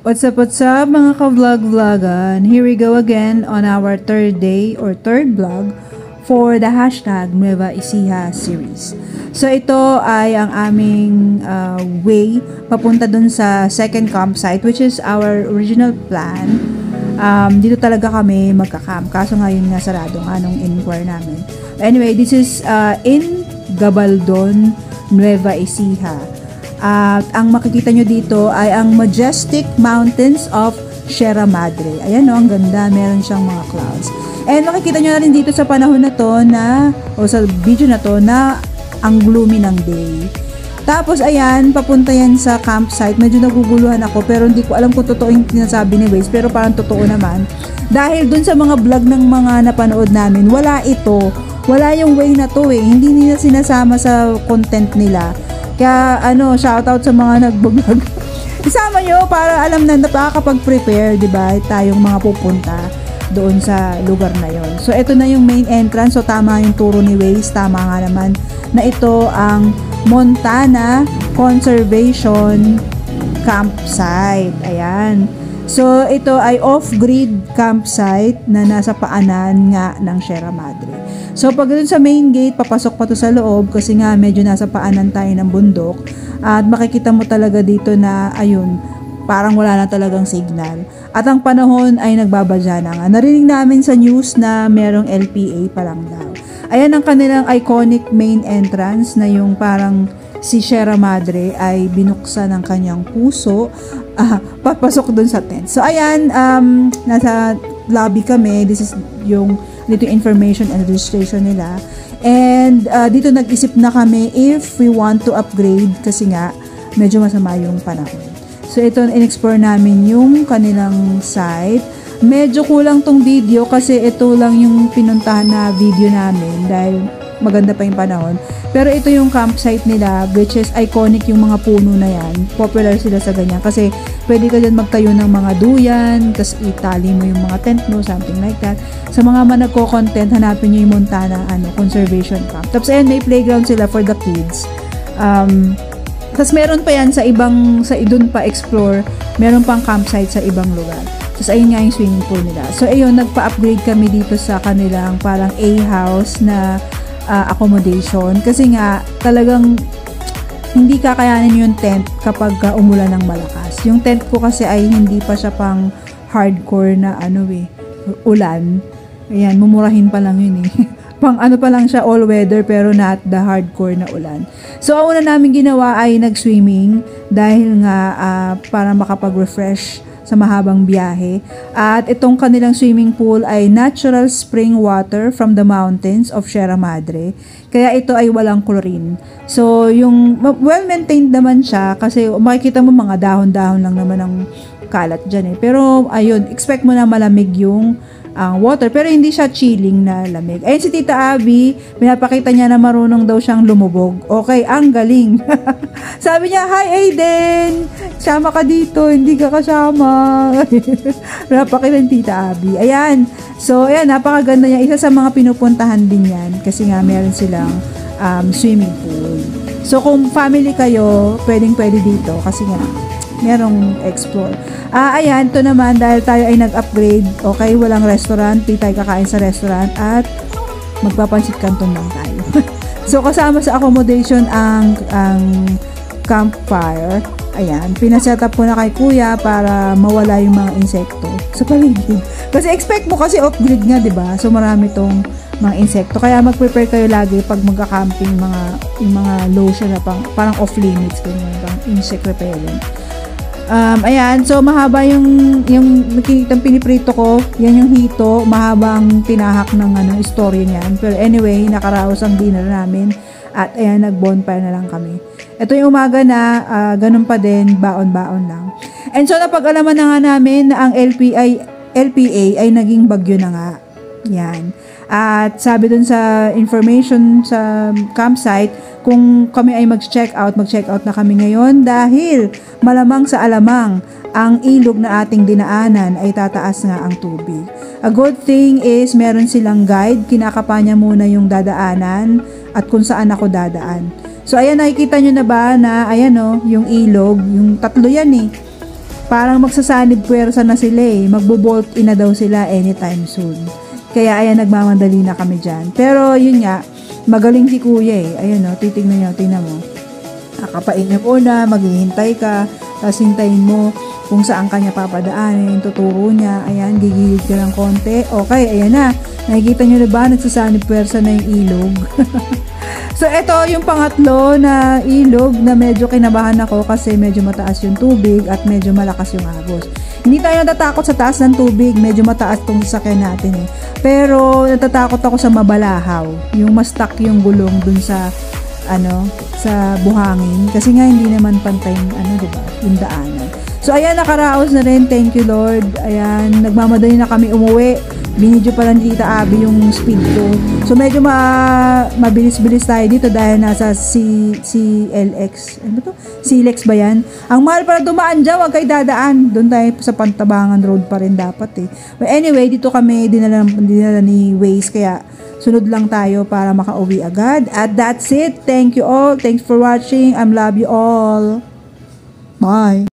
What's up mga ka-vlog-vlogan? Here we go again on our third day or third vlog for the hashtag Nueva Ecija series. So ito ay ang aming way papunta dun sa second campsite, which is our original plan. Dito talaga kami magka-camp, kaso ngayon nga sarado nga nung inquire namin. Anyway, this is in Gabaldon, Nueva Ecija. At ang makikita nyo dito ay ang majestic mountains of Sierra Madre. Ayan o, ang ganda. Meron siyang mga clouds. And makikita nyo na rin dito sa panahon na to na, o sa video na to, na ang gloomy ng day. Tapos ayan, papunta yan sa campsite. Medyo naguguluhan ako pero hindi ko alam kung totoo yung sinasabi ni Waze, pero parang totoo naman. Dahil dun sa mga vlog ng mga napanood namin, wala ito. Wala yung way na to eh. Hindi nila sinasama sa content nila. Kaya shoutout sa mga nagbablog. Isama nyo para alam na nakakapag-prepare, di ba? Tayong mga pupunta doon sa lugar na yon. So ito na yung main entrance. So tama yung turo ni Waze, tama nga naman na ito ang Montana Conservation Campsite. Ayan. So ito ay off-grid campsite na nasa paanan nga ng Sierra Madre. So pag dun sa main gate, papasok pa to sa loob kasi nga medyo nasa paanan tayo ng bundok. At makikita mo talaga dito na ayun, parang wala na talagang signal. At ang panahon ay nagbabadya na nga. Narinig namin sa news na merong LPA pa lang daw. Ayan ang kanilang iconic main entrance na yung parang si Sierra Madre ay binuksan ng kanyang puso. Papasok dun sa tent. So ayan, nasa lobby kami. This is yung dito information and registration nila. And dito nag-isip na kami if we want to upgrade kasi nga medyo masama yung panahon. So ito in-explore namin yung kanilang site. Medyo kulang tong video kasi ito lang yung pinuntahan na video namin dahil maganda pa yung panahon. Pero ito yung campsite nila, which is iconic yung mga puno na yan. Popular sila sa ganyan kasi pwede ka dyan magtayo ng mga duyan, tapos itali mo yung mga tent mo, something like that. Sa mga nagko-content, hanapin nyo yung Montana Conservation Camp. Tapos ayan, may playground sila for the kids. Tapos meron pa yan sa idun pa explore, meron pang campsite sa ibang lugar. Tapos ayun nga yung swimming pool nila. So ayun, nagpa-upgrade kami dito sa kanilang parang A-house na accommodation kasi nga talagang hindi kakayanin yung tent kapag umulan ng malakas. Yung tent ko kasi ay hindi pa siya pang hardcore na ulan. Ayan, mumurahin pa lang yun eh. Pang pa lang siya all weather pero not the hardcore na ulan. So ang una namin ginawa ay nag-swimming dahil nga para makapag-refresh sa mahabang biyahe. At itong kanilang swimming pool ay natural spring water from the mountains of Sierra Madre. Kaya ito ay walang chlorine. So, yung well-maintained naman siya kasi makikita mo mga dahon-dahon lang naman ang kalat dyan eh. Pero, ayun, expect mo na malamig yung water. Pero hindi siya chilling na lamig. Ayun si Tita Abby, pinapakita niya na marunong daw siyang lumubog. Okay, ang galing. Sabi niya, "Hi Aiden! Sama ka dito, hindi ka kasama." Pinapakita ni Tita Abby. Ayan. So, ayan, napakaganda niya. Isa sa mga pinupuntahan din yan kasi nga meron silang swimming pool. So, kung family kayo, pwedeng-pwede dito kasi nga merong explore. Ayan, to naman dahil tayo ay nag-upgrade. Okay, walang restaurant, di tayo kakain sa restaurant at magpapansit canton lang tayo. So kasama sa accommodation ang campfire. Ayan, pinaset up ko na kay kuya para mawala yung mga insekto sa paligid. Kasi expect mo kasi off-grid nga, 'di ba? So marami tong mga insekto. Kaya mag-prepare kayo lagi pag magka-camping yung mga lotion na parang off-limits pang insect repellent. Ayan, so mahaba yung nakikitang piniprito ko, yan yung hito, mahabang tinahak ng story niyan. Pero anyway, nakaraos ang dinner namin at ayan, nag-bonfire na lang kami. Ito yung umaga na, ganun pa din, baon-baon lang. And so napag-alaman na nga namin na ang LPA ay naging bagyo na nga. Yan. At sabi dun sa information sa campsite, kung kami ay mag-check out na kami ngayon dahil malamang sa alamang ang ilog na ating dinaanan ay tataas nga ang tubig. A good thing is meron silang guide, kinakapanya muna yung dadaanan at kung saan ako dadaan. So ayan, nakikita nyo na ba na ayan yung ilog, yung tatlo yan eh. parang magsasanib puwersa na sila eh. Magbo-bolt in na daw sila anytime soon. Kaya ayan, nagmamadali na kami dyan. Pero yun nga, magaling si kuya eh. Ayun o, titignan nyo, tingnan mo. Nakapain niya muna, maghihintay ka, tapos hintayin mo kung saan kanya papadaanin, tuturo niya, ayan, gigilid ka ng konti. Okay, ayan na. Nakikita nyo na ba, nagsasanib puwersa na yung ilog? So, ito yung pangatlo na ilog na medyo kinabahan ako kasi medyo mataas yung tubig at medyo malakas yung agos. Hindi tayo natatakot sa taas ng tubig, medyo mataas tong sasakyan natin eh. Pero natatakot ako sa mabalahaw, yung ma-stuck yung gulong dun sa sa buhangin kasi nga hindi naman pantay diba, yung daanan. So ayan, nakaraos na rin, thank you Lord. Ayan, nagmamadali na kami umuwi. Binidyo pa lang Tita Abby yung speed ko. So medyo mabilis-bilis tayo dito dahil nasa CLX. Ano to? CLX ba yan? Ang mahal para dumaan dyan, huwag kayo dadaan. Doon tayo sa Pantabangan Road pa rin dapat eh. But anyway, dito kami dinala ni Waze, kaya sunod lang tayo para makauwi agad. At that's it. Thank you all. Thanks for watching. I love you all. Bye.